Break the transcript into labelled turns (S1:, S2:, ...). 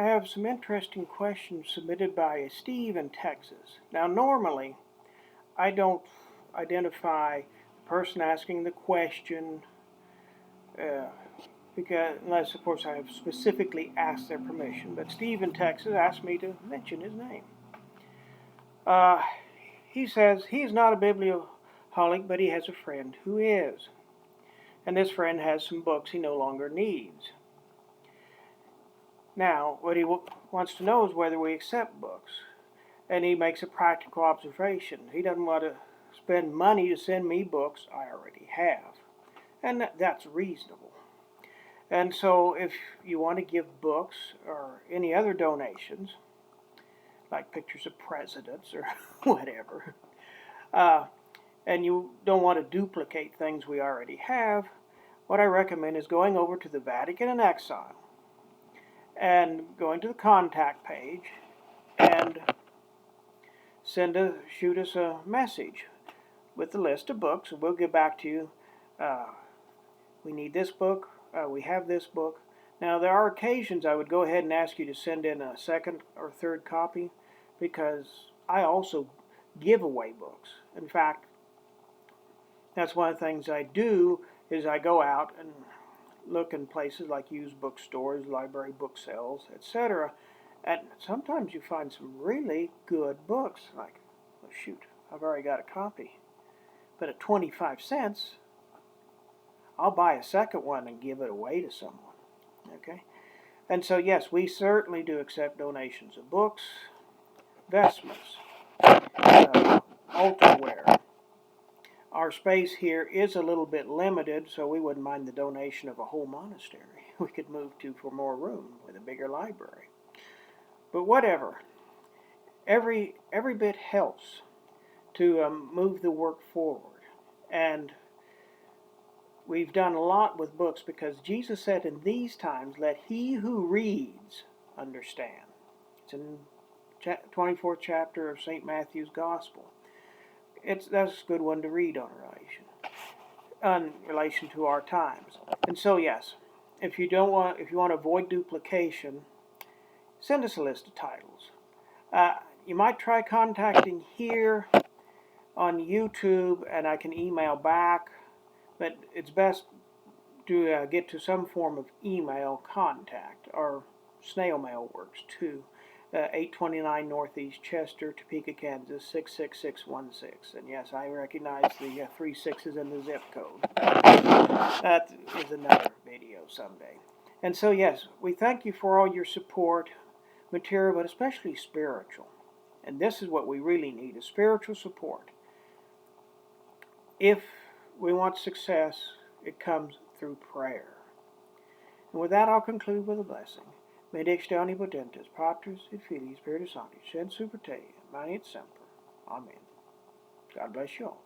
S1: I have some interesting questions submitted by Steve in Texas. Now, normally, I don't identify the person asking the question uh, because, unless, of course, I have specifically asked their permission. But Steve in Texas asked me to mention his name. Uh, he says he's not a bibliholic, but he has a friend who is. And this friend has some books he no longer needs. Now, what he wants to know is whether we accept books. And he makes a practical observation. He doesn't want to spend money to send me books I already have. And that's reasonable. And so if you want to give books or any other donations, like pictures of presidents or whatever, and you don't want to duplicate things we already have, what I recommend is going over to the Vatican in Exile and going to the contact page and shoot us a message with the list of books, and we'll get back to you. We need this book. We have this book. Now, there are occasions I would go ahead and ask you to send in a second or third copy because I also give away books. In fact, that's one of the things I do is I go out and look in places like used bookstores, library book sales, etc. And sometimes you find some really good books. Like, oh shoot, I've already got a copy. But at 25 cents, I'll buy a second one and give it away to someone. Okay? And so, yes, we certainly do accept donations of books, vestments, altarware. Our space here is a little bit limited, so we wouldn't mind the donation of a whole monastery we could move to for more room with a bigger library. But whatever, every bit helps to move the work forward. And we've done a lot with books because Jesus said in these times, let he who reads understand. It's in 24th chapter of St. Matthew's Gospel. That's a good one to read on relation to our times. And so, yes, if you want to avoid duplication, send us a list of titles. You might try contacting here on YouTube, and I can email back, but it's best to get to some form of email contact, or snail mail works too. 829 Northeast Chester, Topeka, Kansas 66616. And yes, I recognize the 3 6s in the zip code. That is another video someday. And so, yes, we thank you for all your support, material, but especially spiritual. And this is what we really need, is spiritual support. If we want success, it comes through prayer. And with that, I'll conclude with a blessing. Benedictus omnipotens, Patris et Filii Spiritus Sancti, sed super te, mani et semper. Amen. God bless you all.